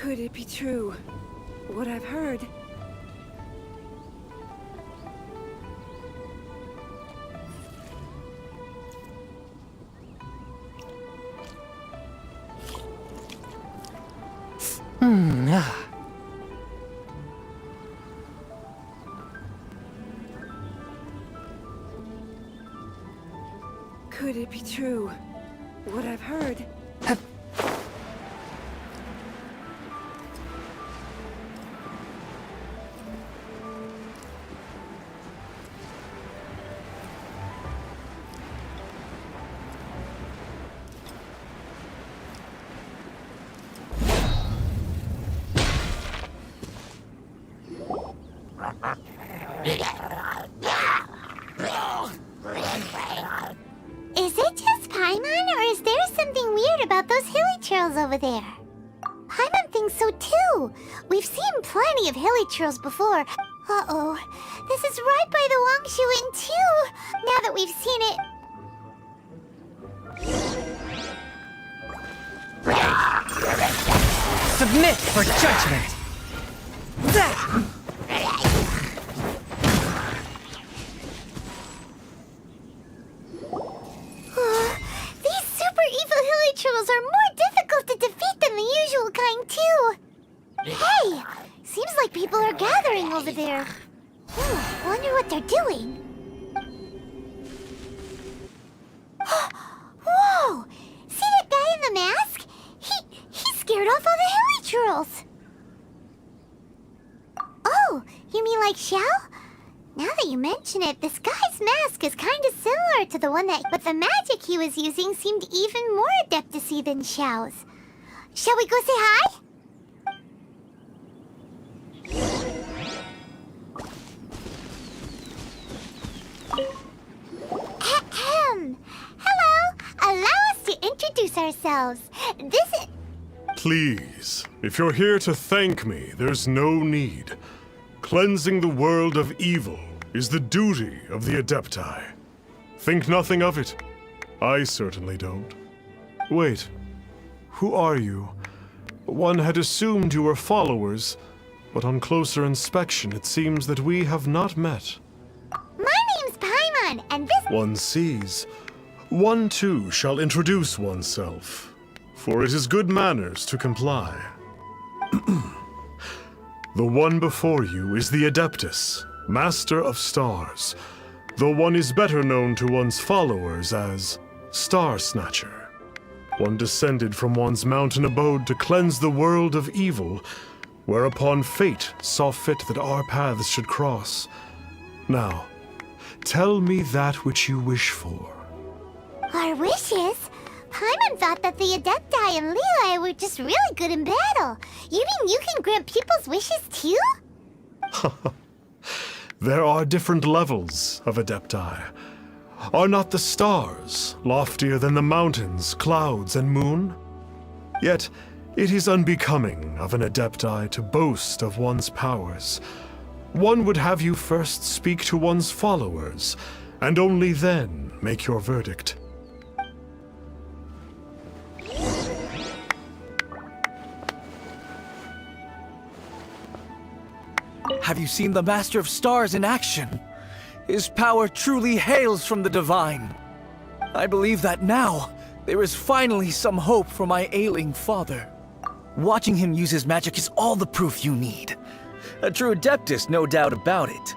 Could it be true? What I've heard? Could it be true? What I've heard? Is it just Paimon, or is there something weird about those hilly trails over there? Paimon thinks so too. We've seen plenty of hilly trails before. Uh-oh. This is right by the Wangshu Inn too. Now that we've seen it. Submit for judgment! These super evil hilly trolls are more difficult to defeat than the usual kind too. Hey! Seems like people are gathering over there. Wonder what they're doing. Whoa! See that guy in the mask? He scared off all the hilly trolls. Oh, you mean like Xiao? Now that you mention it, this guy's mask is kind of similar to the one but the magic he was using seemed even more adeptus-y than Xiao's. Shall we go say hi? Ahem. Hello. Allow us to introduce ourselves. This is... Please, if you're here to thank me, there's no need. Cleansing the world of evil is the duty of the Adepti. Think nothing of it. I certainly don't. Wait, who are you? One had assumed you were followers, but on closer inspection it seems that we have not met. My name's Paimon, and this... One sees. One too shall introduce oneself, for it is good manners to comply. The one before you is the Adeptus, Master of Stars, though one is better known to one's followers as Star Snatcher. One descended from one's mountain abode to cleanse the world of evil, whereupon fate saw fit that our paths should cross. Now, tell me that which you wish for. Our wishes? Paimon thought that the Adepti and Leela were just really good in battle. You mean you can grant people's wishes too? There are different levels of Adepti. Are not the stars loftier than the mountains, clouds, and moon? Yet, it is unbecoming of an Adepti to boast of one's powers. One would have you first speak to one's followers, and only then make your verdict. Have you seen the Master of Stars in action? His power truly hails from the divine. I believe that now, there is finally some hope for my ailing father. Watching him use his magic is all the proof you need. A true Adeptus, no doubt about it.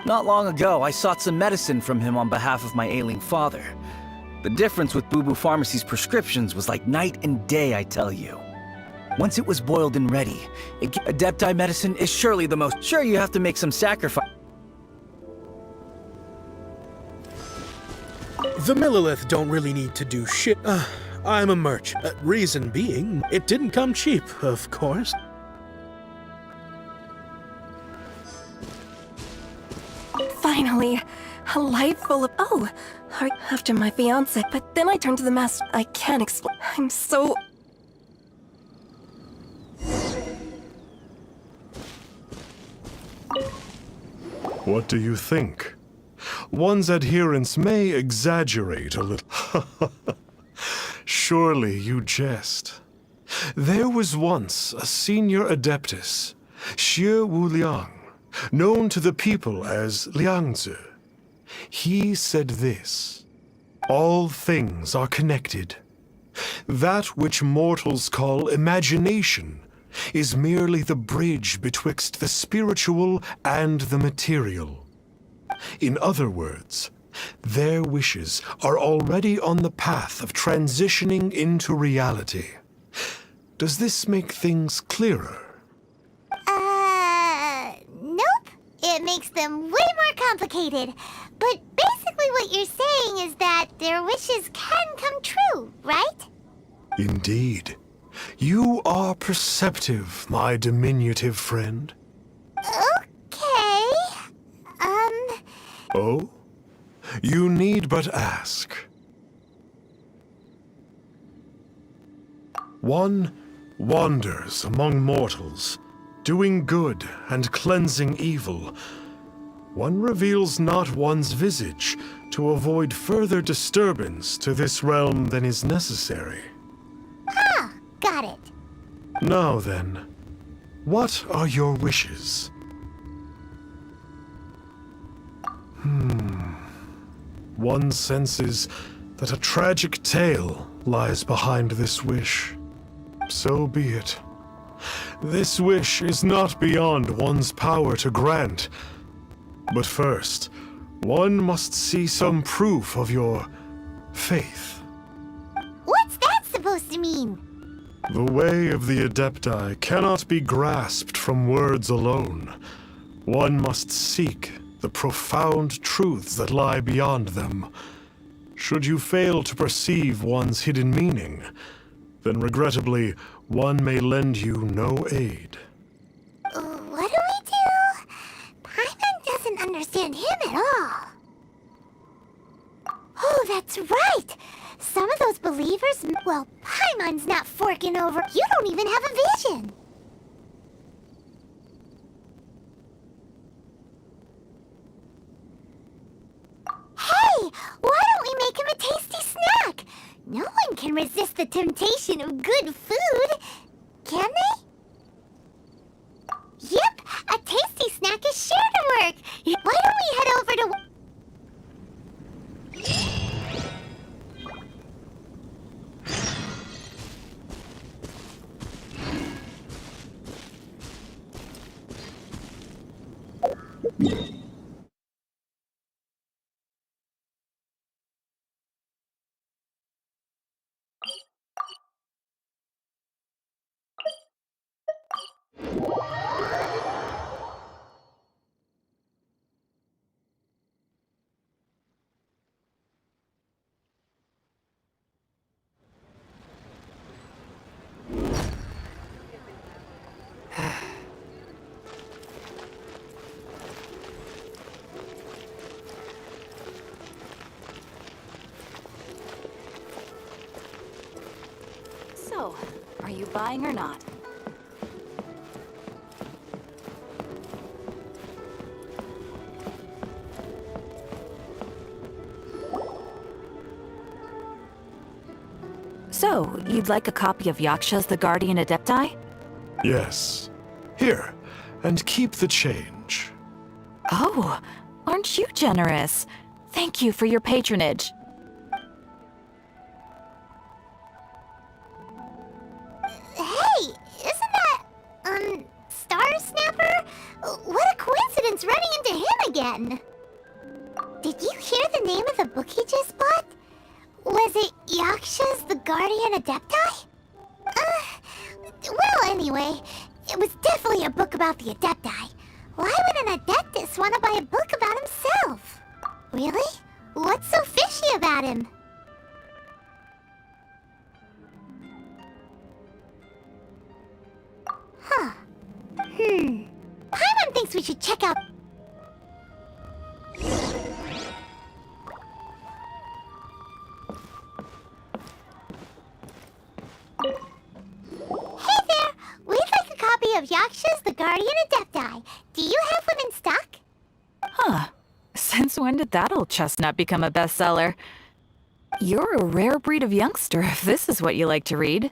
Not long ago, I sought some medicine from him on behalf of my ailing father. The difference with Boo Boo Pharmacy's prescriptions was like night and day, I tell you. Once it was boiled and ready, Adepti medicine is surely the most... Sure, you have to make some sacrifice. The Millilith don't really need to do shit. I'm a merchant. Reason being, it didn't come cheap, of course. Finally, a life full of... Oh, after my fiancé. But then I turned to the master. I can't explain. I'm so... What do you think? One's adherents may exaggerate a little. Surely you jest. There was once a senior adeptus, Xie Wuliang, known to the people as Liangzi. He said this: all things are connected. That which mortals call imagination is merely the bridge betwixt the spiritual and the material. In other words, their wishes are already on the path of transitioning into reality. Does this make things clearer? Nope. It makes them way more complicated. But basically what you're saying is that their wishes can come true, right? Indeed. You are perceptive, my diminutive friend. Okay. Oh? You need but ask. One wanders among mortals, doing good and cleansing evil. One reveals not one's visage to avoid further disturbance to this realm than is necessary. Ah, got it. Now then, what are your wishes? One senses that a tragic tale lies behind this wish. So be it. This wish is not beyond one's power to grant. But first, one must see some proof of your faith. What's that supposed to mean? The way of the Adepti cannot be grasped from words alone. One must seek the profound truths that lie beyond them. Should you fail to perceive one's hidden meaning, then regrettably, one may lend you no aid. What do we do? Paimon doesn't understand him at all. Oh, that's right! Some of those believers, well, Paimon's not forking over. You don't even have a vision. Hey, why don't we make him a tasty snack? No one can resist the temptation of good food, can they? Yep, a tasty snack is sure to work. Why don't we head over to... So, are you buying or not? So, you'd like a copy of Yakshas the Guardian Adepti? Yes. Here, and keep the change. Oh, aren't you generous? Thank you for your patronage. Hey, isn't that, Star Snapper? What a coincidence running into him again. Did you hear the name of the book he just bought? Was it Yakshas the Guardian Adepti? Well, anyway, it was definitely a book about the Adepti. Why would an Adeptus want to buy a book about himself? Really? What's so fishy about him? Huh. Paimon thinks we should check out... Hey there! We'd like a copy of Yakshas the Guardian Adepti. Do you have one in stock? Huh. Since when did that old chestnut become a bestseller? You're a rare breed of youngster if this is what you like to read.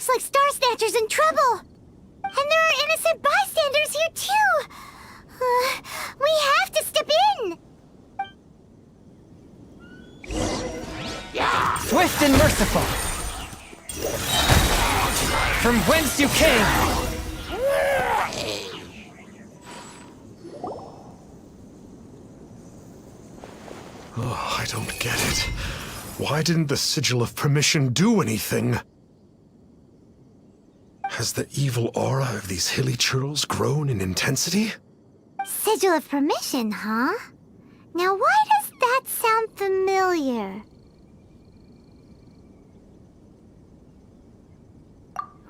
Looks like Star Snatcher's in trouble. And there are innocent bystanders here too. We have to step in. Swift and merciful. From whence you came. Oh, I don't get it. Why didn't the Sigil of Permission do anything? Has the evil aura of these hilly churls grown in intensity? Sigil of Permission, huh? Now why does that sound familiar?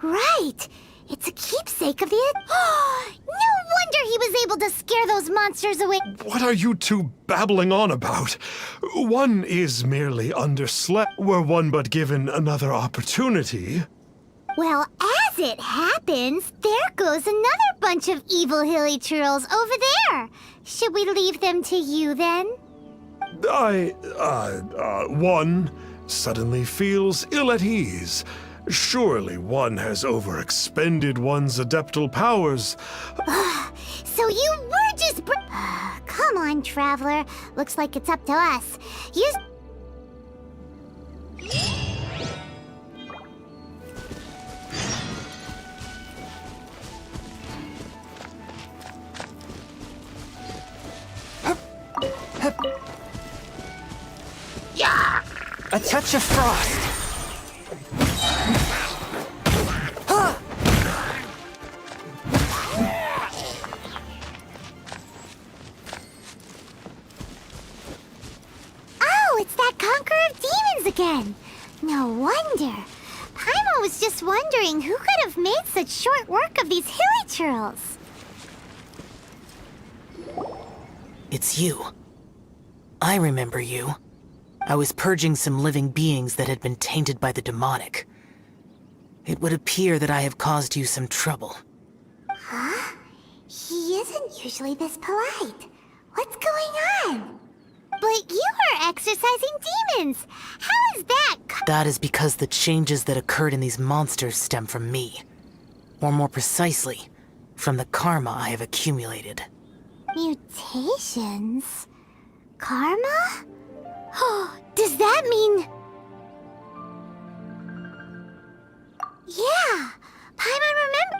Right! It's a keepsake of the... No wonder he was able to scare those monsters away! What are you two babbling on about? One is merely underslept, were one but given another opportunity. Well, as it happens, there goes another bunch of evil hilly churls over there! Should we leave them to you, then? One suddenly feels ill at ease. Surely one has overexpended one's adeptal powers. So you were just Come on, Traveler. Looks like it's up to us. Use... A touch of frost. Oh, it's that Conqueror of Demons again. No wonder. Paimon was just wondering who could have made such short work of these hilly churls. It's you. I remember you. I was purging some living beings that had been tainted by the demonic. It would appear that I have caused you some trouble. Huh? He isn't usually this polite. What's going on? But you are exorcising demons! How is that? That is because the changes that occurred in these monsters stem from me. Or more precisely, from the karma I have accumulated. Mutations? Karma? Does that mean... Yeah! Paimon remember...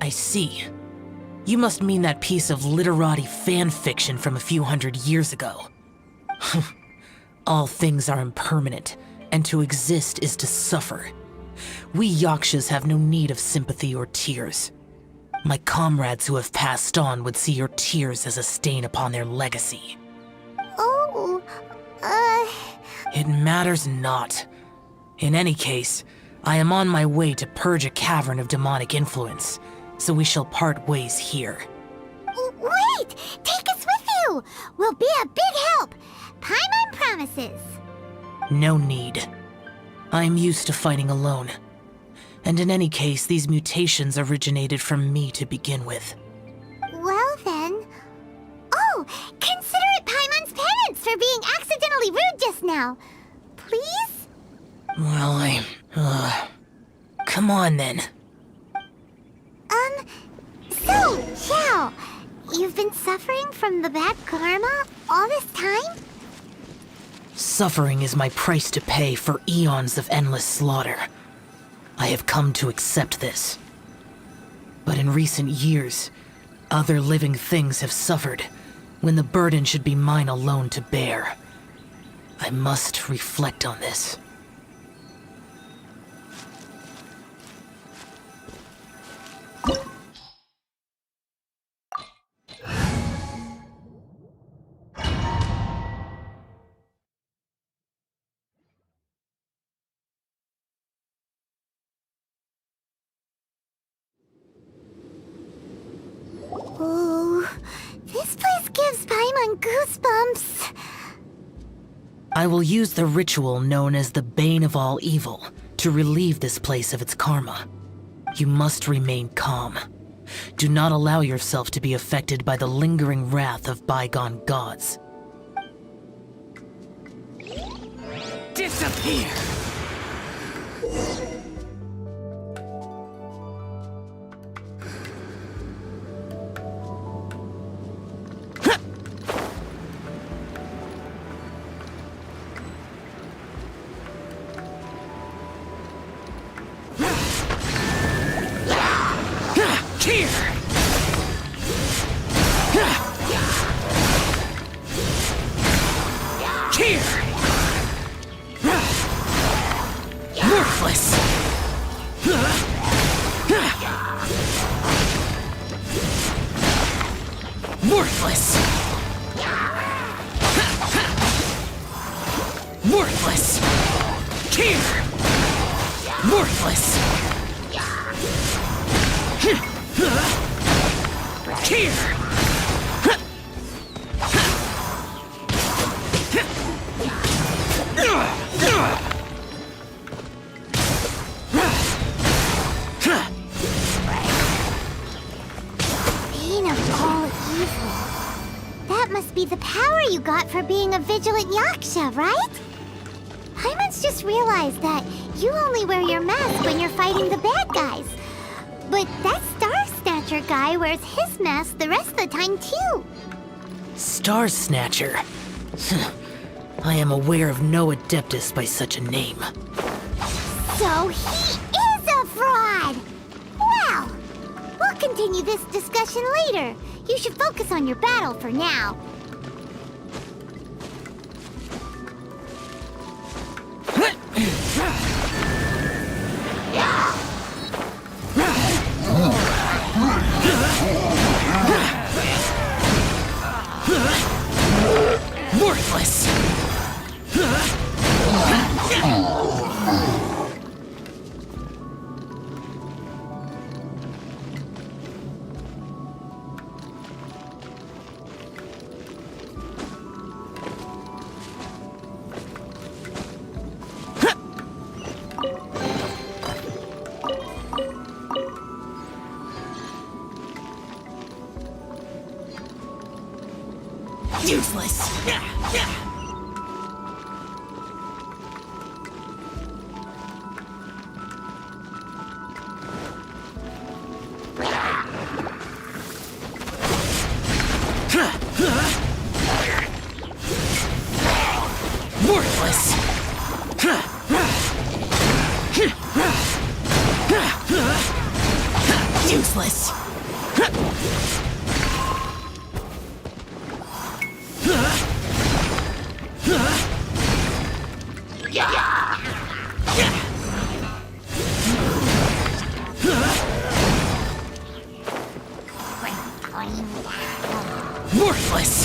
I see. You must mean that piece of literati fan fiction from a few hundred years ago. All things are impermanent, and to exist is to suffer. We Yakshas have no need of sympathy or tears. My comrades who have passed on would see your tears as a stain upon their legacy. Oh, It matters not. In any case, I am on my way to purge a cavern of demonic influence, so we shall part ways here. Wait! Take us with you! We'll be a big help! Paimon promises! No need. I am used to fighting alone. And in any case, these mutations originated from me to begin with. Well then... Oh! Consider it Paimon's penance for being accidentally rude just now! Please? Well, come on then. So, Xiao, you've been suffering from the bad karma all this time? Suffering is my price to pay for eons of endless slaughter. I have come to accept this. But in recent years, other living things have suffered, when the burden should be mine alone to bear. I must reflect on this. Oh, this place gives Paimon goosebumps. I will use the ritual known as the Bane of All Evil to relieve this place of its karma. You must remain calm. Do not allow yourself to be affected by the lingering wrath of bygone gods. Disappear! Worthless! Worthless! Worthless! Here! Worthless! Here! Bane of all evil. That must be the power you got for being a vigilant Yaksha, right? Paimon's just realized that you only wear your mask when you're fighting the bad guys. But that Star Snatcher guy wears his mask the rest of the time, too. Star Snatcher. I am aware of no Adeptus by such a name. So he is a fraud! Well, we'll continue this discussion later. You should focus on your battle for now. Worthless! Useless! Worthless! Useless! Worthless!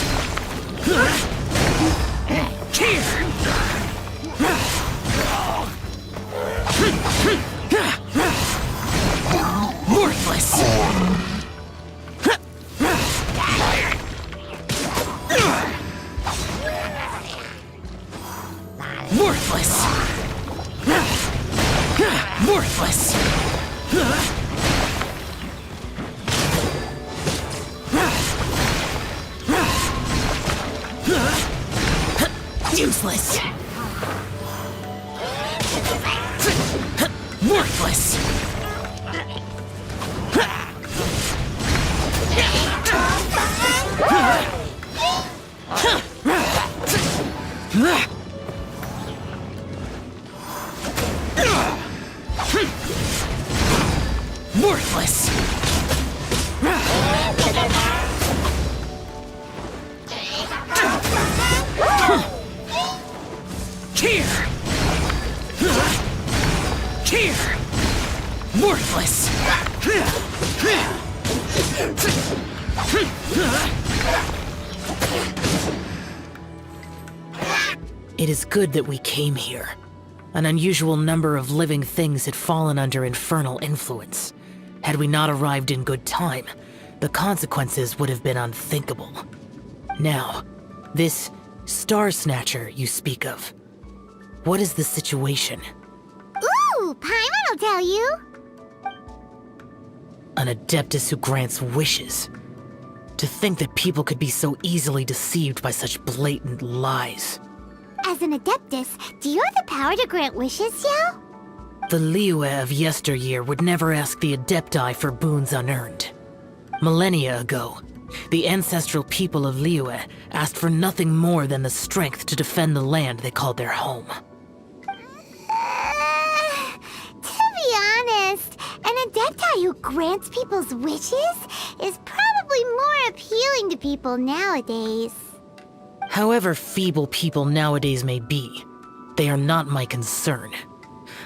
Here! Worthless! Worthless! Worthless! Useless! Worthless! Worthless! Here! Here! Worthless! It is good that we came here. An unusual number of living things had fallen under infernal influence. Had we not arrived in good time, the consequences would have been unthinkable. Now, this Star Snatcher you speak of, what is the situation? Ooh, Paimon will tell you. An Adeptus who grants wishes. To think that people could be so easily deceived by such blatant lies. As an Adeptus, do you have the power to grant wishes, Yao? The Liyue of yesteryear would never ask the Adepti for boons unearned. Millennia ago, the ancestral people of Liyue asked for nothing more than the strength to defend the land they called their home. To be honest, an Adepti who grants people's wishes is probably more appealing to people nowadays. However feeble people nowadays may be, they are not my concern.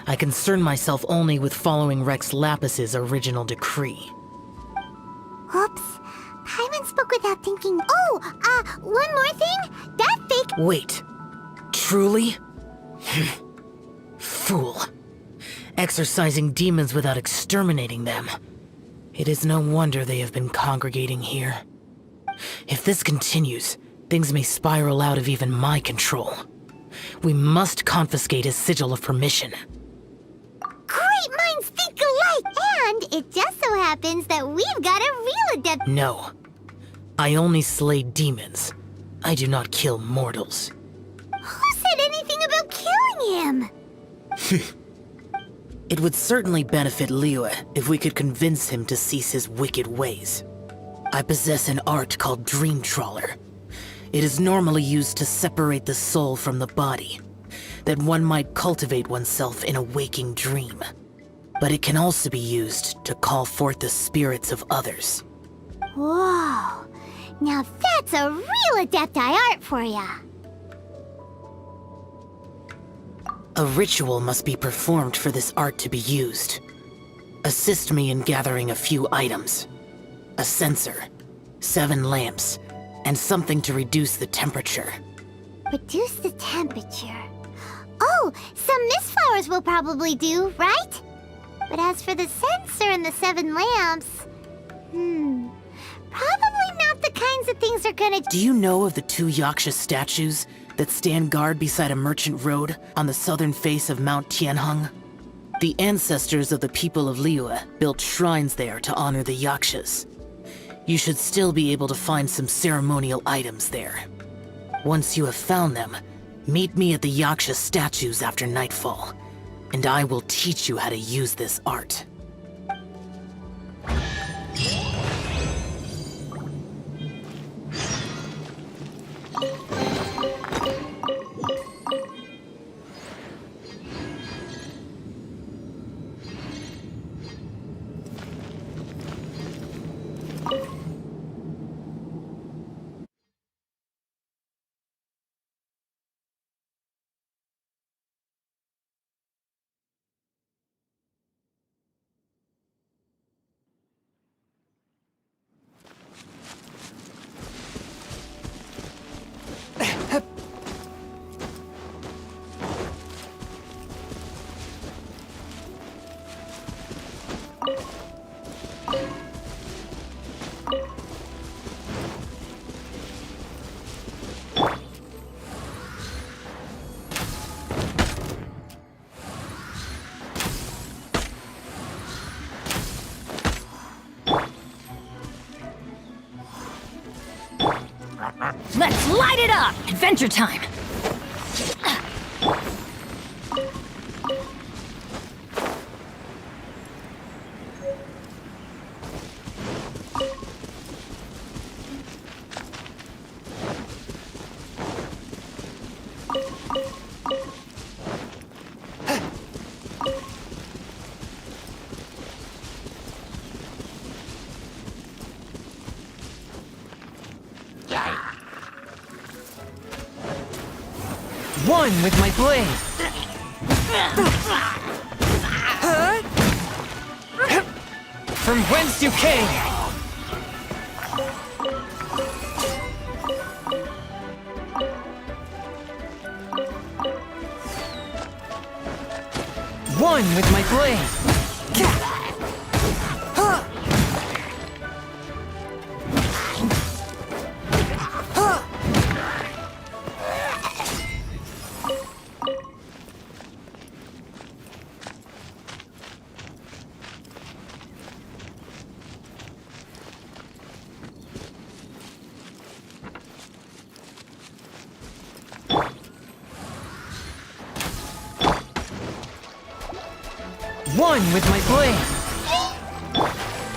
I concern myself only with following Rex Lapis's original decree. Oops. Paimon spoke without thinking. Oh, one more thing? That fake— Wait. Truly? Fool. Exorcising demons without exterminating them. It is no wonder they have been congregating here. If this continues, things may spiral out of even my control. We must confiscate his sigil of permission. Great minds think alike! And it just so happens that we've got a real adept— No. I only slay demons. I do not kill mortals. Who said anything about killing him? It would certainly benefit Liyue if we could convince him to cease his wicked ways. I possess an art called Dream Trawler. It is normally used to separate the soul from the body, that one might cultivate oneself in a waking dream. But it can also be used to call forth the spirits of others. Whoa. Now that's a real Adepti art for ya. A ritual must be performed for this art to be used. Assist me in gathering a few items. A censer, 7 lamps, and something to reduce the temperature. Reduce the temperature. Oh, some mistflowers will probably do, right? But as for the censer and the 7 lamps... probably not the kinds of things they're gonna— Do you know of the 2 Yaksha statues that stand guard beside a merchant road on the southern face of Mount Tianheng? The ancestors of the people of Liyue built shrines there to honor the Yakshas. You should still be able to find some ceremonial items there. Once you have found them, meet me at the Yaksha statues after nightfall, and I will teach you how to use this art. Let's light it up! Adventure time! One with my blade. From whence you came. One with my blade. One with my blade.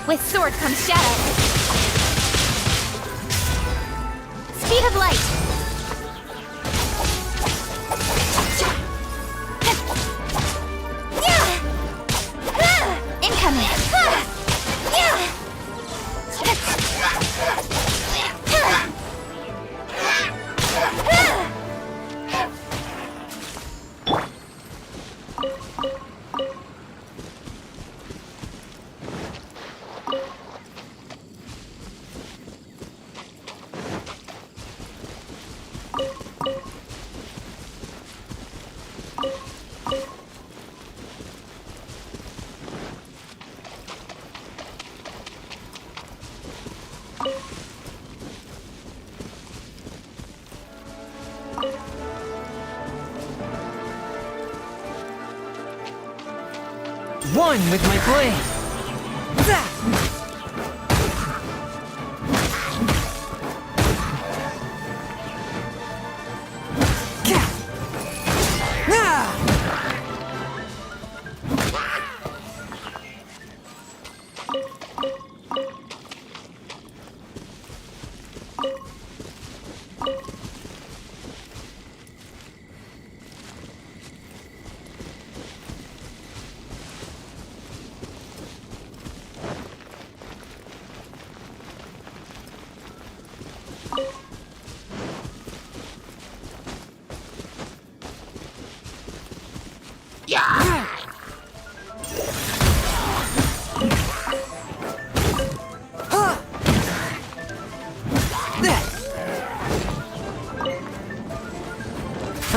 With sword comes shadow. Speed of light. Incoming. One with my blade.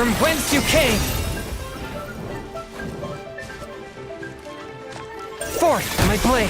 From whence you came! Forth, my blade!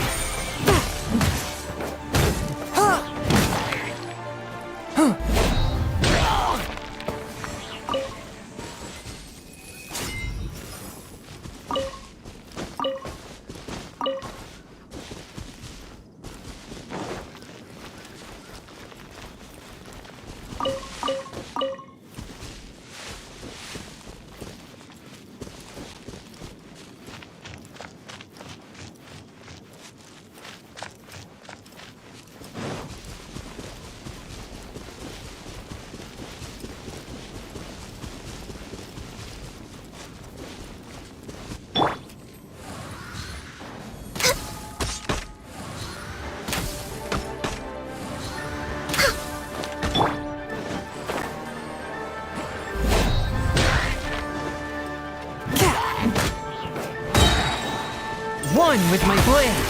One with my blade!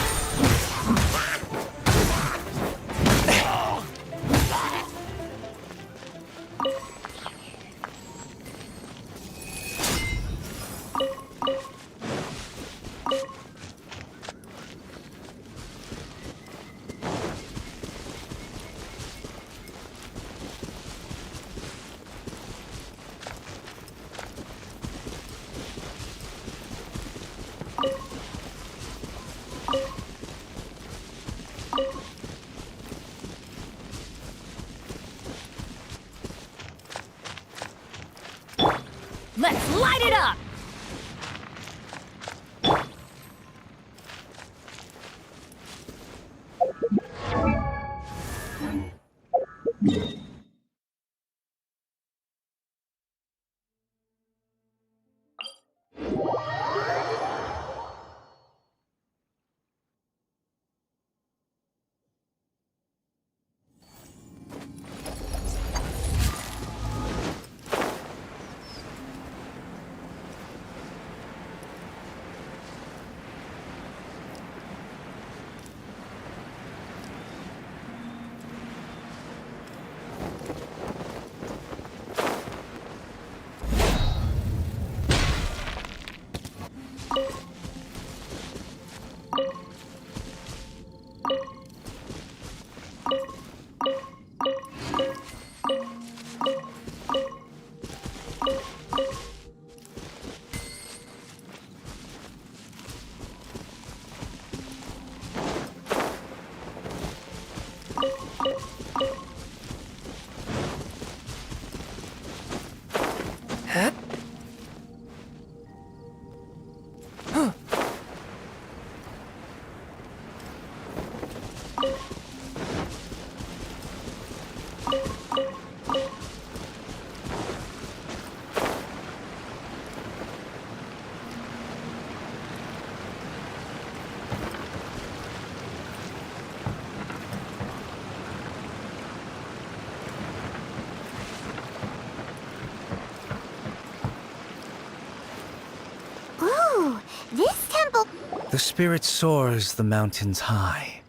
This temple... The spirit soars the mountains high,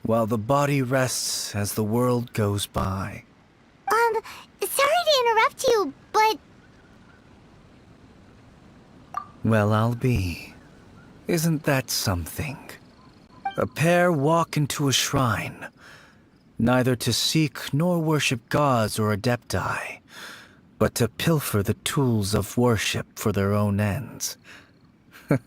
while the body rests as the world goes by. Sorry to interrupt you, but... Well, I'll be. Isn't that something? A pair walk into a shrine, neither to seek nor worship gods or adepti, but to pilfer the tools of worship for their own ends. We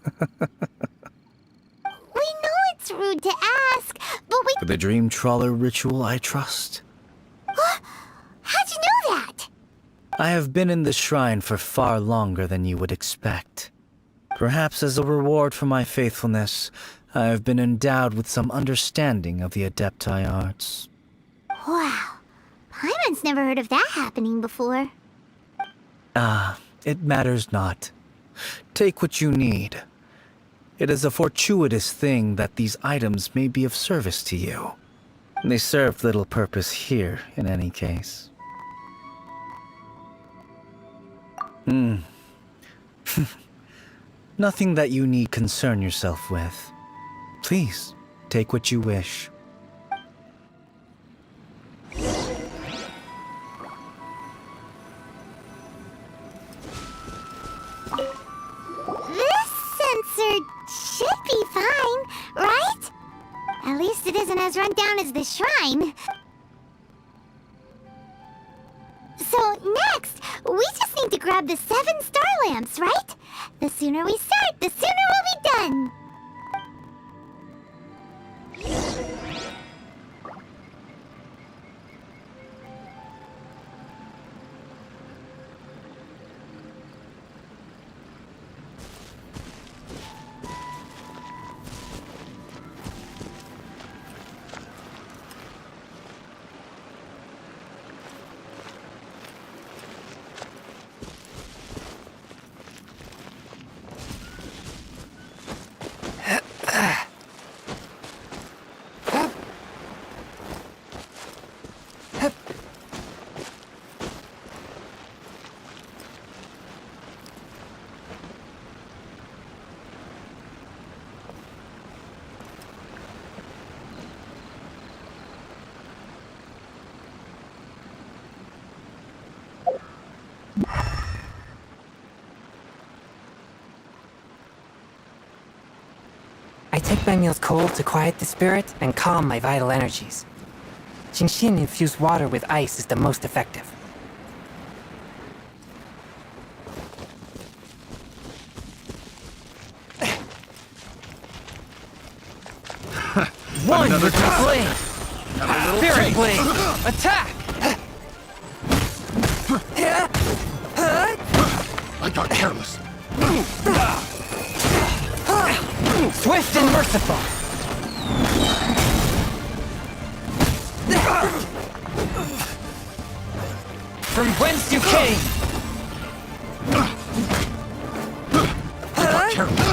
know it's rude to ask, but we... For the dream trawler ritual, I trust. How'd you know that? I have been in the shrine for far longer than you would expect. Perhaps as a reward for my faithfulness, I have been endowed with some understanding of the adepti arts. Wow. Paimon's never heard of that happening before. It matters not. Take what you need. It is a fortuitous thing that these items may be of service to you. They serve little purpose here, in any case. Nothing that you need concern yourself with. Please, take what you wish. This sensor should be fine, right? At least it isn't as run down as the shrine. So next, we just need to grab the 7 star lamps, right? The sooner we start, the sooner we'll be done. I take my meals cold to quiet the spirit and calm my vital energies. Genshin infused water with ice is the most effective. One with my blade! Spirit blade! Attack! I got careless. Swift and merciful! From whence you came! I got careless.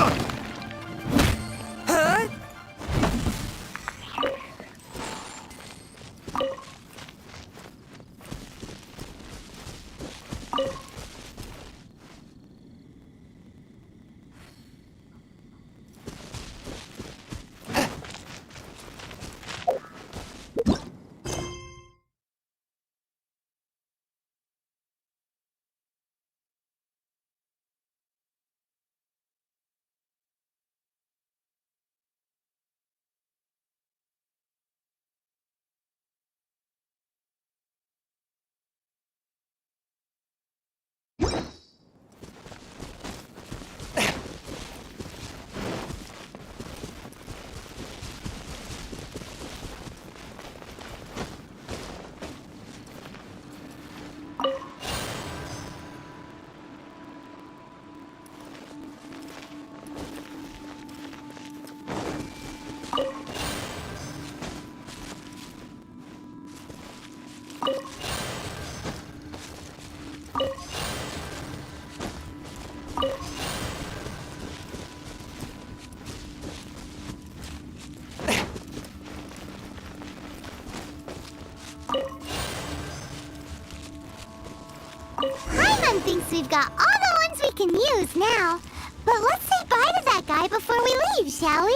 Paimon thinks we've got all the ones we can use now. But let's say bye to that guy leave, shall we?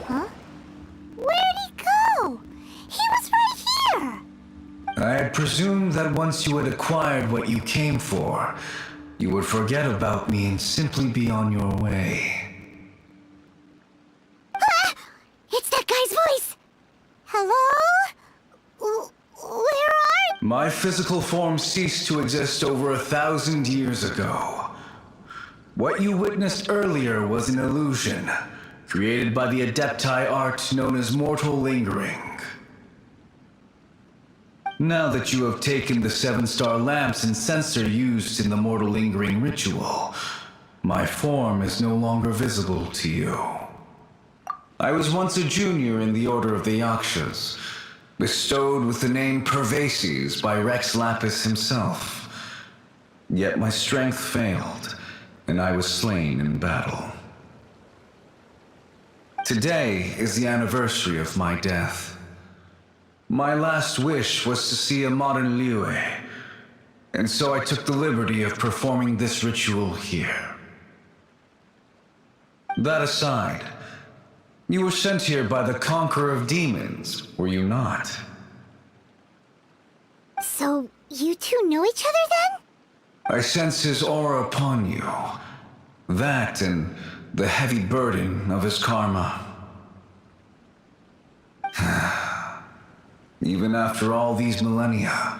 Huh? Where'd he go? He was right here! I had presumed that once you had acquired what you came for, you would forget about me and simply be on your way. Ah! It's that guy's voice! Hello? Where are you? My physical form ceased to exist over 1,000 years ago. What you witnessed earlier was an illusion, created by the Adepti art known as mortal lingering. Now that you have taken the 7-star lamps and censer used in the mortal lingering ritual, my form is no longer visible to you. I was once a junior in the Order of the Yakshas, bestowed with the name Pervases by Rex Lapis himself. Yet my strength failed, and I was slain in battle. Today is the anniversary of my death. My last wish was to see a modern Liyue, and so I took the liberty of performing this ritual here. That aside, you were sent here by the Conqueror of Demons, were you not? So, you two know each other then? I sense his aura upon you. That and the heavy burden of his karma. Even after all these millennia,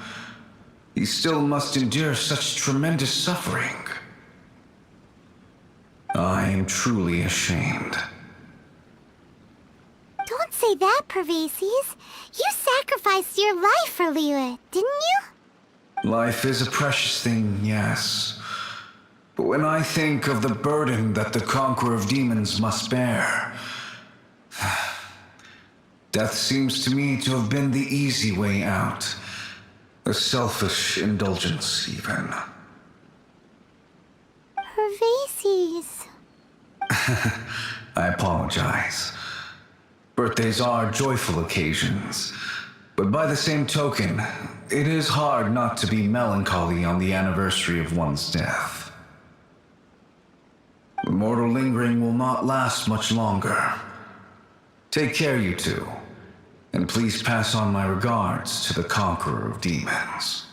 he still must endure such tremendous suffering. I am truly ashamed. Don't say that, Pervases. You sacrificed your life for Liyue, didn't you? Life is a precious thing, yes. But when I think of the burden that the Conqueror of Demons must bear, death seems to me to have been the easy way out. A selfish indulgence, even. Pervases. I apologize. Birthdays are joyful occasions, but by the same token, it is hard not to be melancholy on the anniversary of one's death. The mortal lingering will not last much longer. Take care, you two. And please pass on my regards to the Conqueror of Demons.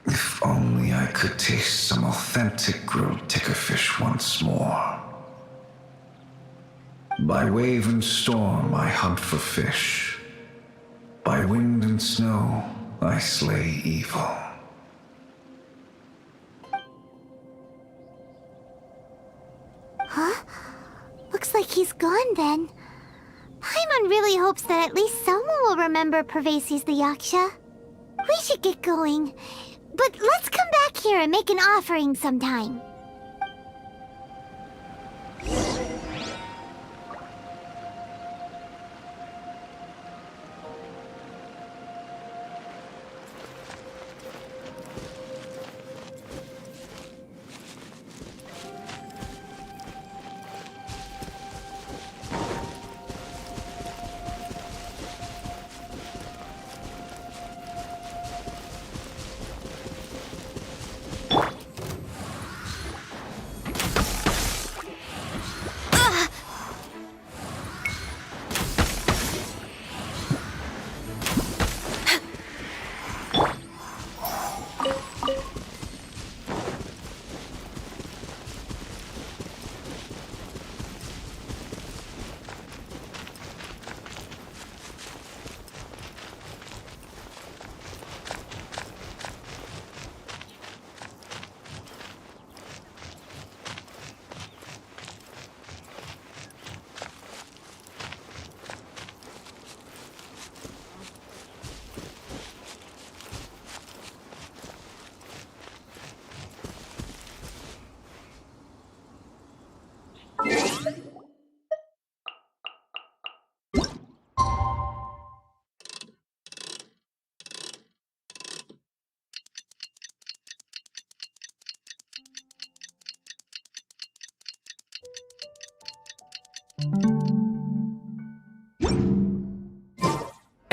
If only I could taste some authentic grilled tickerfish once more. By wave and storm I hunt for fish. By wind and snow I slay evil. Huh? Looks like he's gone then. Paimon really hopes that at least someone will remember Pervases the Yaksha. We should get going. But let's come back here and make an offering sometime.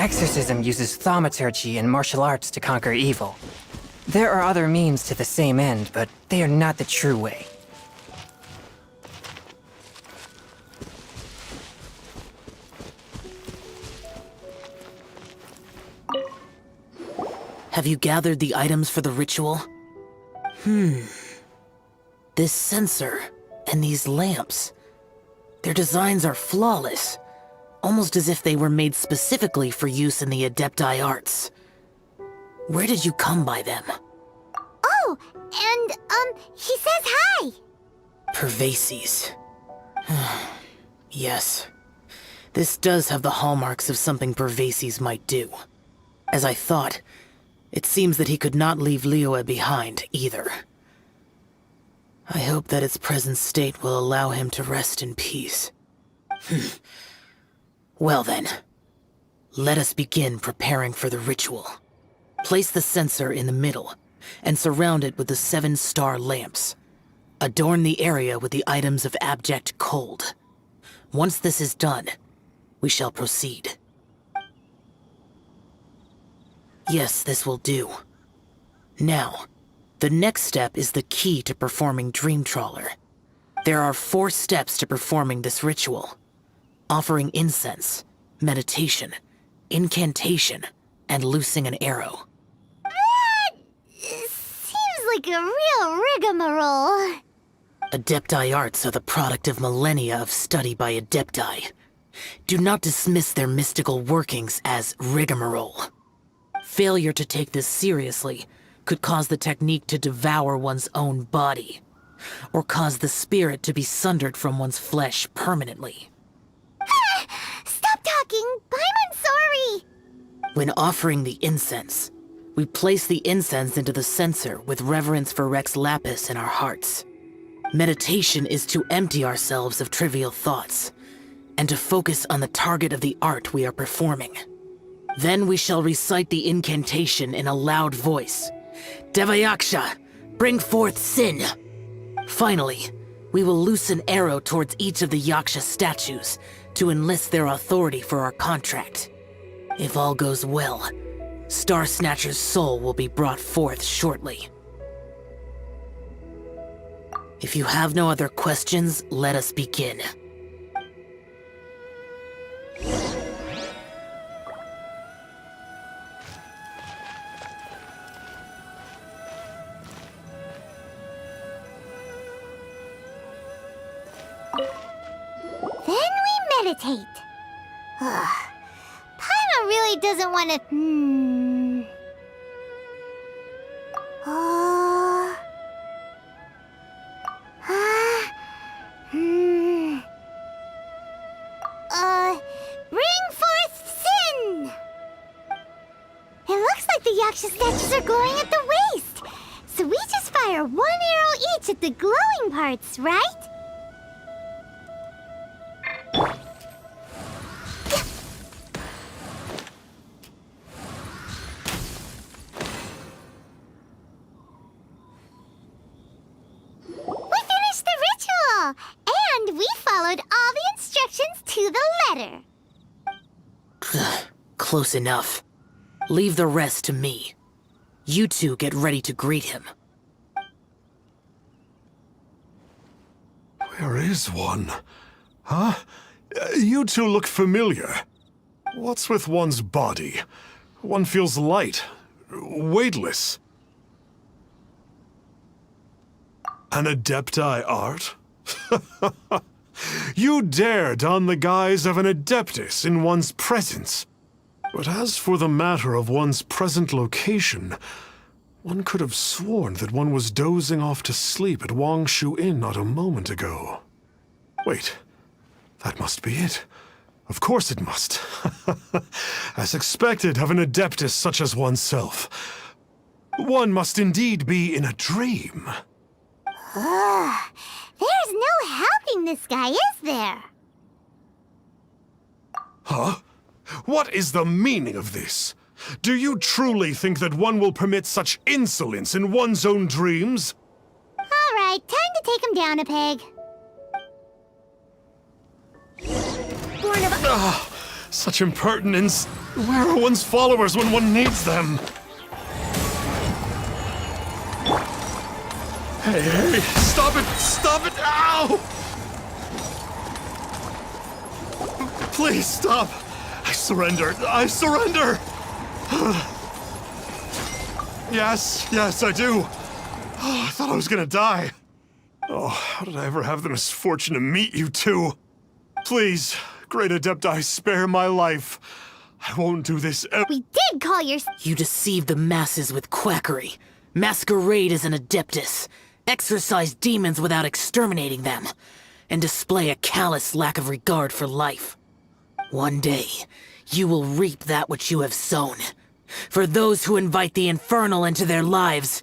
Exorcism uses thaumaturgy and martial arts to conquer evil. There are other means to the same end, but they are not the true way. Have you gathered the items for the ritual? This censer and these lamps. Their designs are flawless, almost as if they were made specifically for use in the Adepti arts. Where did you come by them? Oh, and, he says hi! Pervases. Yes. This does have the hallmarks of something Pervases might do. As I thought, it seems that he could not leave Liyue behind, either. I hope that its present state will allow him to rest in peace. Well then, let us begin preparing for the ritual. Place the censer in the middle, and surround it with the 7-star lamps. Adorn the area with the items of abject cold. Once this is done, we shall proceed. Yes, this will do. Now, the next step is the key to performing Dream Trawler. There are 4 steps to performing this ritual. Offering incense, meditation, incantation, and loosing an arrow. That seems like a real rigmarole. Adepti arts are the product of millennia of study by Adepti. Do not dismiss their mystical workings as rigmarole. Failure to take this seriously could cause the technique to devour one's own body, or cause the spirit to be sundered from one's flesh permanently. Stop talking! I'm sorry! When offering the incense, we place the incense into the censer with reverence for Rex Lapis in our hearts. Meditation is to empty ourselves of trivial thoughts, and to focus on the target of the art we are performing. Then we shall recite the incantation in a loud voice. Devayaksha, bring forth sin! Finally, we will loose an arrow towards each of the Yaksha statues to enlist their authority for our contract. If all goes well, Star Snatcher's soul will be brought forth shortly. If you have no other questions, let us begin. Then we meditate. Paimon really doesn't want to... Bring forth sin! It looks like the Yaksha statues are glowing at the waist. So we just fire 1 arrow each at the glowing parts, right? We finished the ritual! And we followed all the instructions to the letter. Close enough. Leave the rest to me. You two get ready to greet him. Where is one? Huh? You two look familiar. What's with one's body? One feels light, weightless. An Adepti art? You dare don the guise of an Adeptus in one's presence. But as for the matter of one's present location, one could have sworn that one was dozing off to sleep at Wangshu Inn not a moment ago. Wait, that must be it. Of course it must. As expected of an Adeptus such as oneself. One must indeed be in a dream. There's no helping this guy, is there? Huh? What is the meaning of this? Do you truly think that one will permit such insolence in one's own dreams? All right, time to take him down a peg. Such impertinence. Where are one's followers when one needs them? Hey, stop it! Stop it! Ow! Please stop! I surrender! I surrender! Yes, I do! Oh, I thought I was gonna die. Oh, how did I ever have the misfortune to meet you two? Please, Great Adepti, spare my life. I won't do this ever. We did call your... You deceive the masses with quackery, masquerade as an adeptus, exorcise demons without exterminating them, and display a callous lack of regard for life. One day, you will reap that which you have sown. For those who invite the infernal into their lives,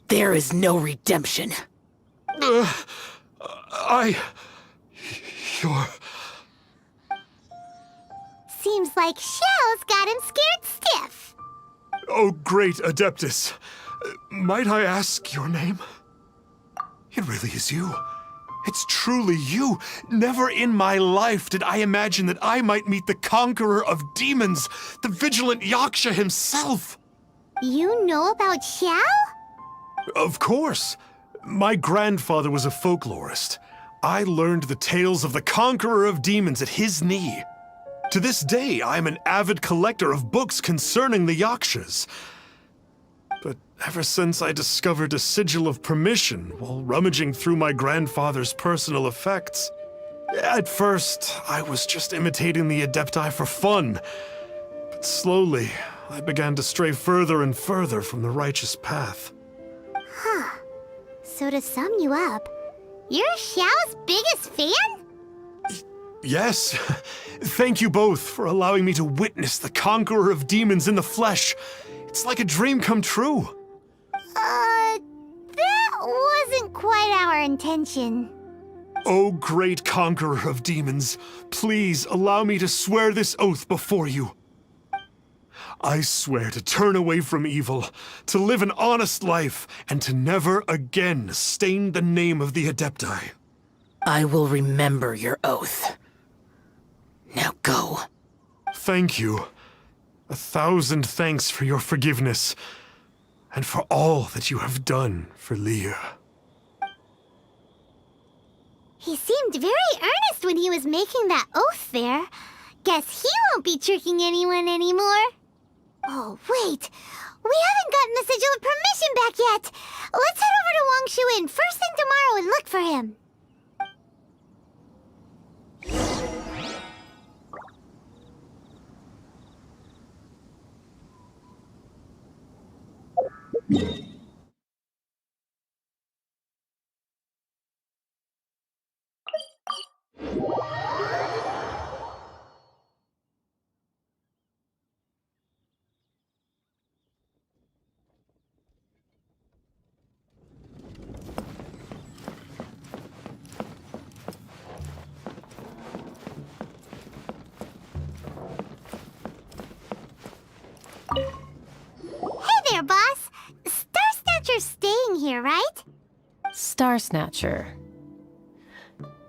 there is no redemption. You're... Seems like Shell's got him scared stiff. Oh, great Adeptus. Might I ask your name? It really is you. It's truly you. Never in my life did I imagine that I might meet the conqueror of demons, the vigilant Yaksha himself. You know about Shell? Of course. My grandfather was a folklorist. I learned the tales of the conqueror of demons at his knee. To this day, I am an avid collector of books concerning the Yakshas. But ever since I discovered a sigil of permission while rummaging through my grandfather's personal effects, at first, I was just imitating the Adepti for fun. But slowly, I began to stray further and further from the righteous path. Huh. So to sum you up, you're Xiao's biggest fan? Yes. Thank you both for allowing me to witness the conqueror of demons in the flesh. It's like a dream come true. That wasn't quite our intention. Oh, great conqueror of demons, please allow me to swear this oath before you. I swear to turn away from evil, to live an honest life, and to never again stain the name of the Adepti. I will remember your oath. Now go. Thank you. 1,000 thanks for your forgiveness, and for all that you have done for Leah. He seemed very earnest when he was making that oath there. Guess he won't be tricking anyone anymore. Oh, wait. We haven't gotten the sigil of permission back yet. Let's head over to Wangshu Inn first thing tomorrow and look for him. Hey there, boss. Star Snatcher's staying here, right? Star Snatcher.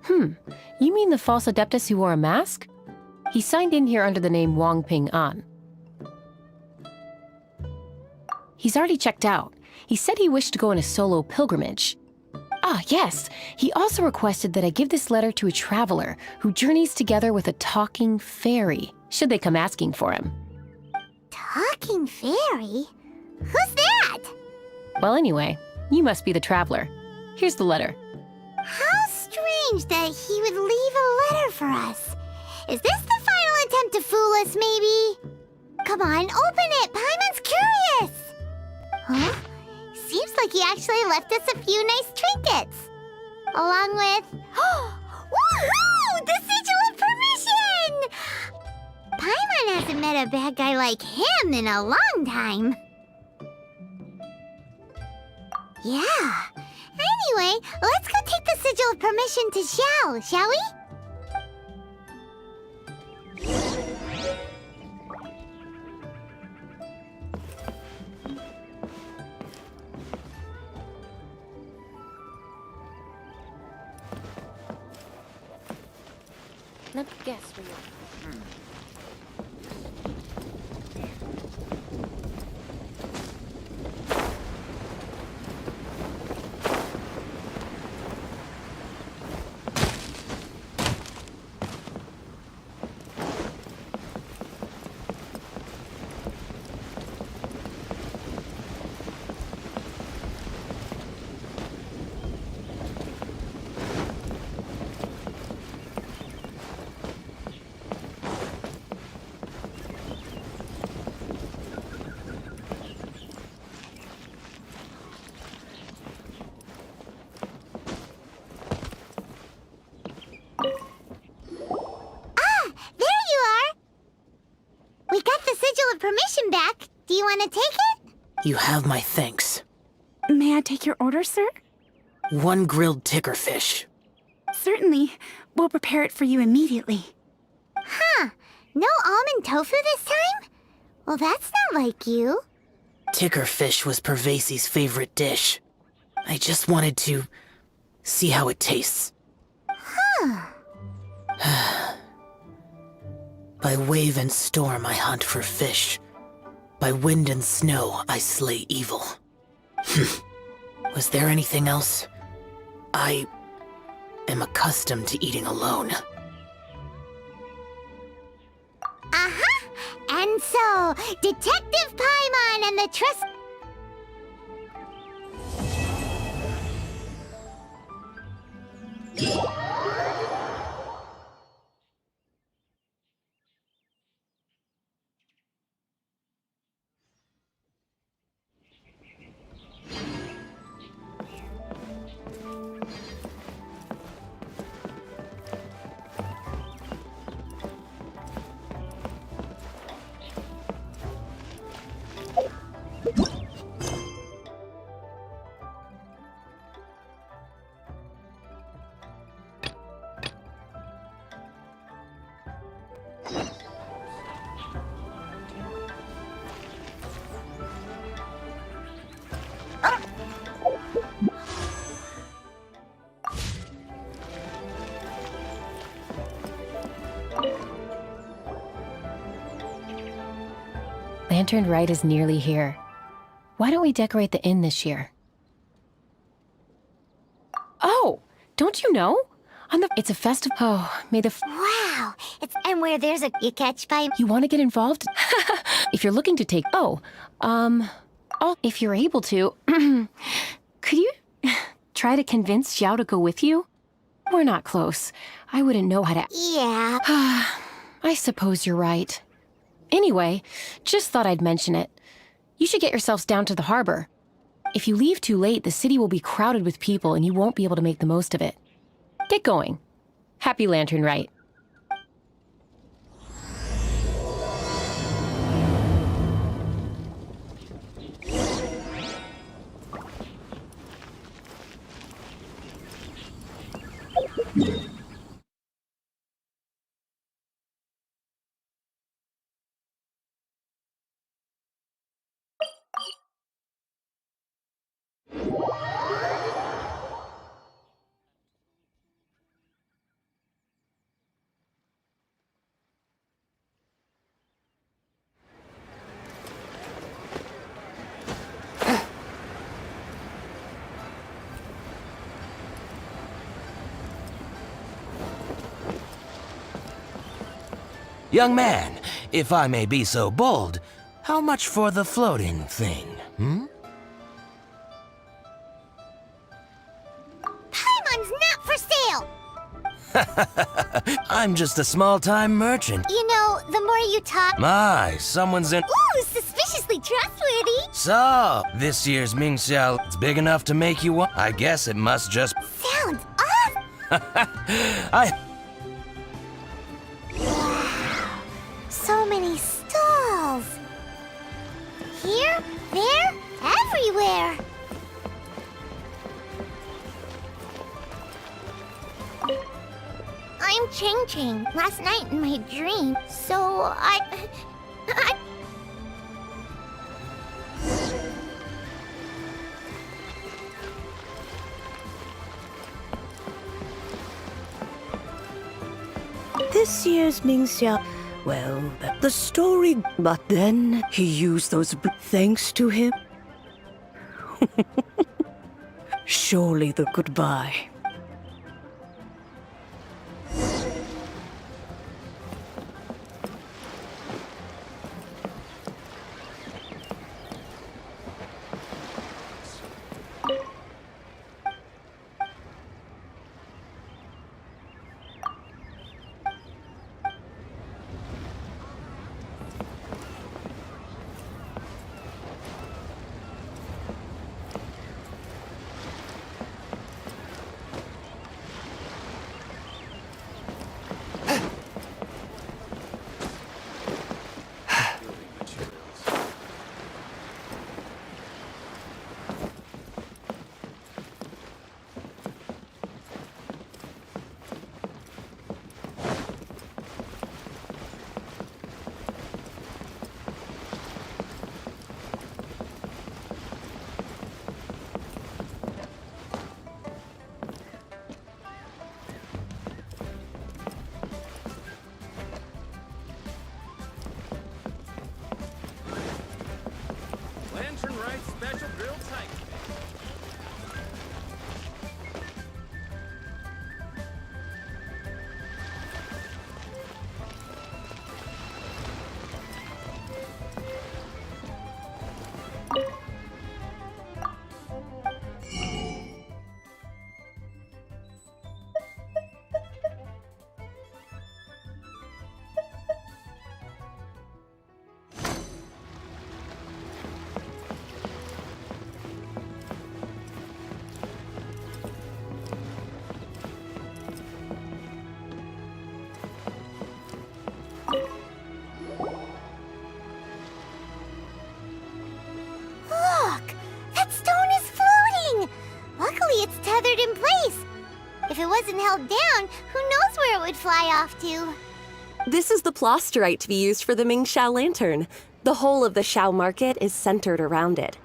You mean the false Adeptus who wore a mask? He signed in here under the name Wang Ping An. He's already checked out. He said he wished to go on a solo pilgrimage. Ah, yes. He also requested that I give this letter to a traveler who journeys together with a talking fairy, should they come asking for him. Talking fairy? Who's that? Well, anyway, you must be the traveler. Here's the letter. How strange that he would leave a letter for us. Is this the final attempt to fool us, maybe? Come on, open it! Paimon's curious! Huh? Seems like he actually left us a few nice trinkets. Along with... Woohoo! The sigil of permission! Paimon hasn't met a bad guy like him in a long time. Yeah. Anyway, let's go take the sigil of permission to Xiao, shall we? Let me guess for you. permission back. Do you want to take it? You have my thanks. May I take your order, sir? 1 grilled ticker fish. Certainly. We'll prepare it for you immediately. Huh. No almond tofu this time? Well, that's not like you. Ticker fish was Pervasi's favorite dish. I just wanted to see how it tastes. Huh. By wave and storm I hunt for fish. By wind and snow I slay evil. Was there anything else? I am accustomed to eating alone. Uh-huh. And so, Detective Paimon and the Trust... Lantern Rite is nearly here. Why don't we decorate the inn this year? Oh, don't you know? It's a festival. Oh, may the... Wow! And where there's a... You catch Paimon... You want to get involved? If you're looking to take... if you're able to... Could you try to convince Xiao to go with you? We're not close. I wouldn't know how to... Yeah. I suppose you're right. Anyway, just thought I'd mention it. You should get yourselves down to the harbor. If you leave too late, the city will be crowded with people and you won't be able to make the most of it. Get going. Happy Lantern Rite. Young man, if I may be so bold, how much for the floating thing, hmm? Paimon's not for sale! I'm just a small-time merchant. You know, the more you talk... My, someone's in... Ooh, suspiciously trustworthy! So, this year's Ming Xiao, it's big enough to make you one? I guess it must just... Sounds awesome! So many stalls! Here, there, everywhere! I'm Ching-Ching. Last night in my dream, so I... This year's Ming Xiao... Well, the story... But then he used those... Thanks to him? Surely the goodbye. it wasn't held down, who knows where it would fly off to? This is the plasterite to be used for the Mingxiao lantern. The whole of the Xiao market is centered around it.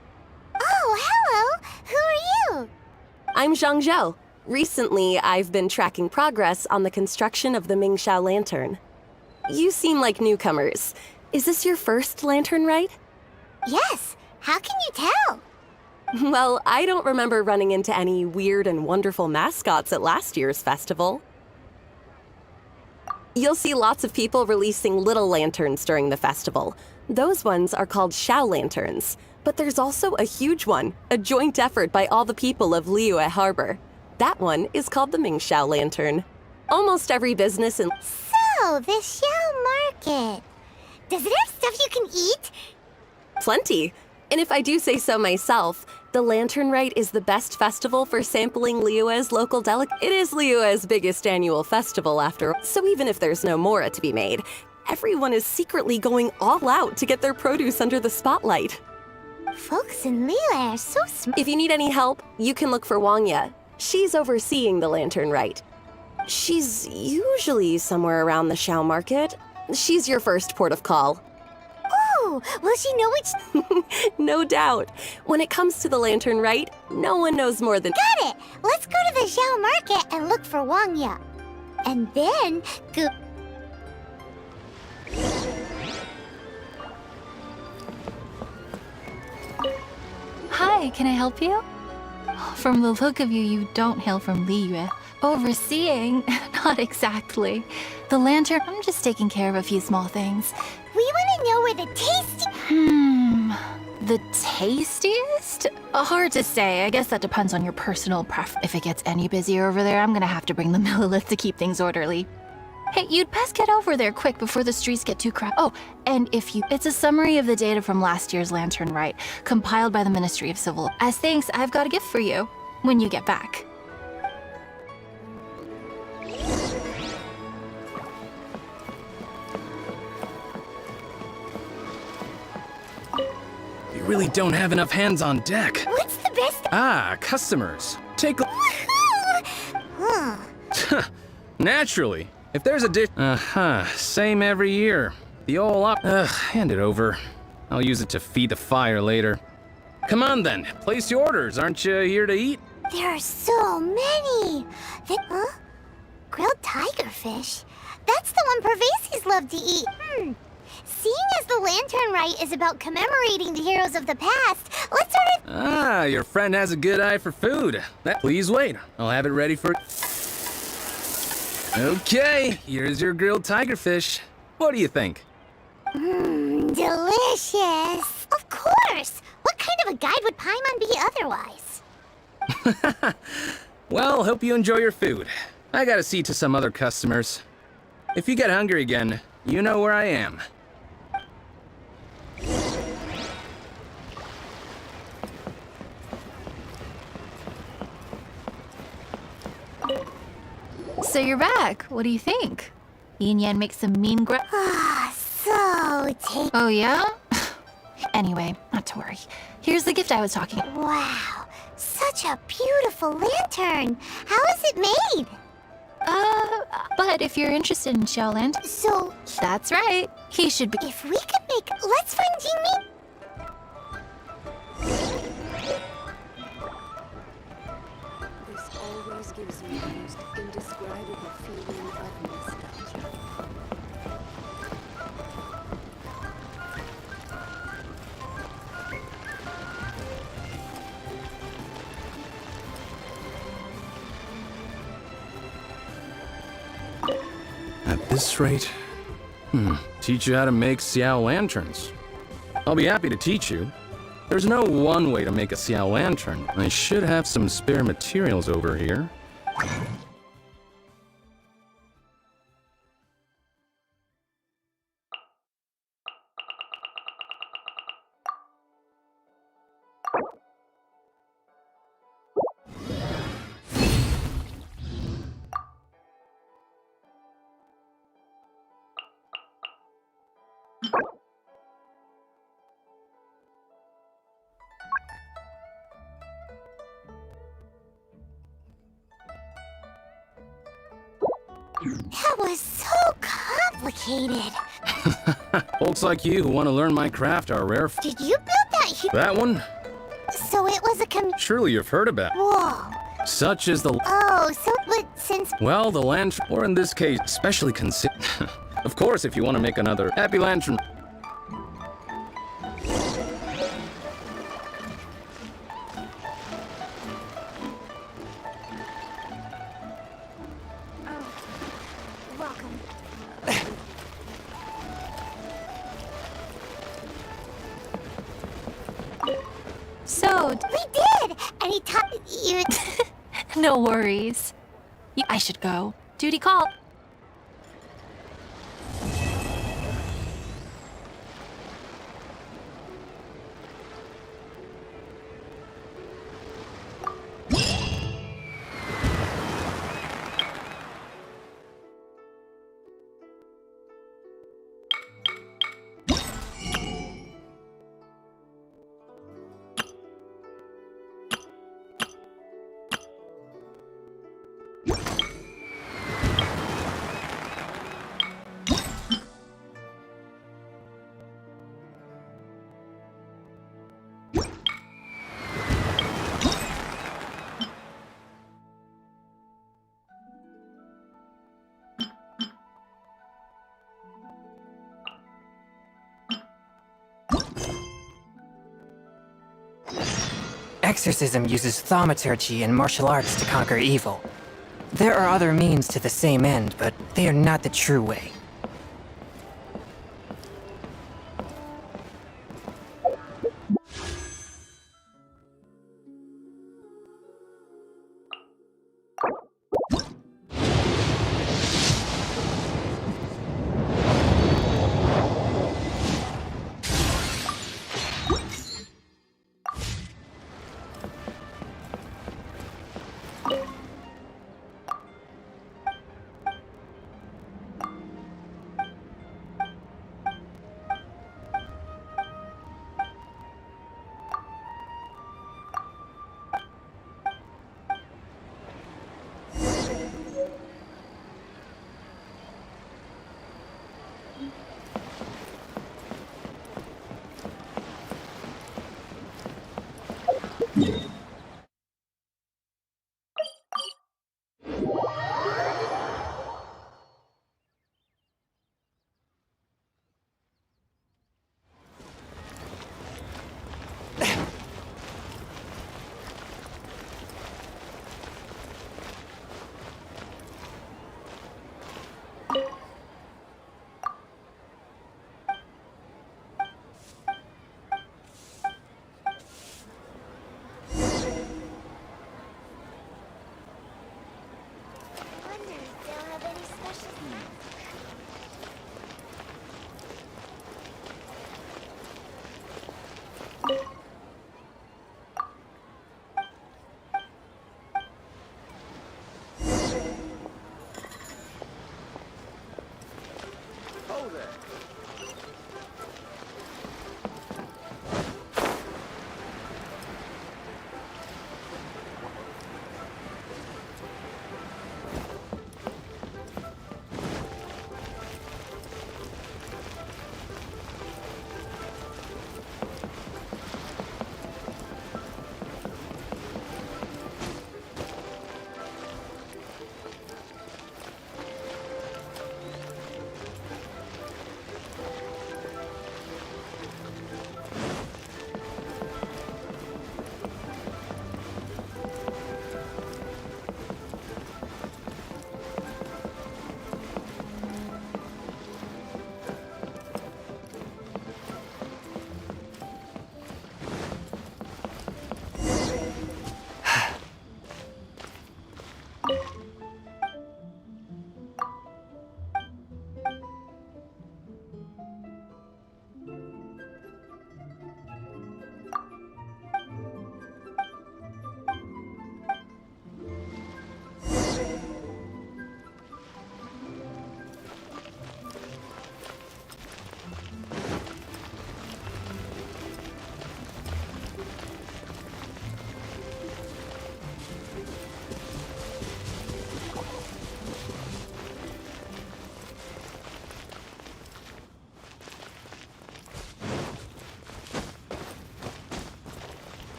Oh, hello! Who are you? I'm Zhang Zhou. Recently, I've been tracking progress on the construction of the Mingxiao lantern. You seem like newcomers. Is this your first lantern ride? Yes. How can you tell? Well, I don't remember running into any weird and wonderful mascots at last year's festival. You'll see lots of people releasing little lanterns during the festival. Those ones are called Xiao lanterns. But there's also a huge one, a joint effort by all the people of Liyue Harbor. That one is called the Mingxiao lantern. Almost every business in— So, the Xiao market. Does it have stuff you can eat? Plenty. And if I do say so myself, the Lantern Rite is the best festival for sampling Liyue's local delicacies. It is Liyue's biggest annual festival after all, so even if there's no mora to be made, everyone is secretly going all out to get their produce under the spotlight. Folks in Liyue are so smart. If you need any help, you can look for Wangya. She's overseeing the Lantern Rite. She's usually somewhere around the Xiao market. She's your first port of call. Ooh, will she know which— No doubt. When it comes to the Lantern Rite, no one knows more than— Got it! Let's go to the Xiao market and look for Wangya. And then go— Hi, can I help you? From the look of you, you don't hail from Liyue. Overseeing? Not exactly. The lantern, I'm just taking care of a few small things. We want to know where the tasty— The tastiest? Hard to say. I guess that depends on your personal preference. If it gets any busier over there, I'm gonna have to bring the millilith to keep things orderly. Hey, you'd best get over there quick before the streets get too crowded. Oh, and it's a summary of the data from last year's Lantern Rite, compiled by the Ministry of Civil. As thanks, I've got a gift for you when you get back. You really don't have enough hands on deck. What's the best— Ah, customers. Take a— Huh. Naturally. If there's a dish— Same every year. The old hand it over. I'll use it to feed the fire later. Come on then, place your orders. Aren't you here to eat? There are so many! Grilled tigerfish? That's the one Pervases love to eat. Seeing as the Lantern Rite is about commemorating the heroes of the past, let's order— Ah, your friend has a good eye for food. Please wait. I'll have it ready for— Okay, here's your grilled tigerfish. What do you think? Delicious! Of course! What kind of a guide would Paimon be otherwise? Well, hope you enjoy your food. I gotta see to some other customers. If you get hungry again, you know where I am. So you're back. What do you think? Yin Yan makes some mean So tasty. Oh yeah? Anyway, not to worry. Here's the gift I was talking about. Wow, such a beautiful lantern. How is it made? But if you're interested in Xiaoland, So, that's right. He should be. if we could make— Let's find Jingmi. This always gives me the most indescribable feeling of nostalgia. At this rate, teach you how to make Xiao lanterns. I'll be happy to teach you. There's no one way to make a Xiao lantern. I should have some spare materials over here. That was so complicated. Folks like you who want to learn my craft are rare. Did you build that? That one? So it was a Surely you've heard about it. Whoa. Such is the... Oh, so but since... Well, the lantern, or in this case, especially consider... Of course, if you want to make another happy lantern... Welcome. So, We did! And he taught you... no worries. I should go. Duty call. Exorcism uses thaumaturgy and martial arts to conquer evil. There are other means to the same end, but they are not the true way.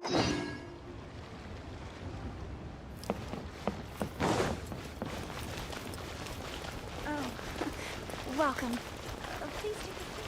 Oh, welcome. Please take a seat.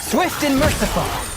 Swift and merciful!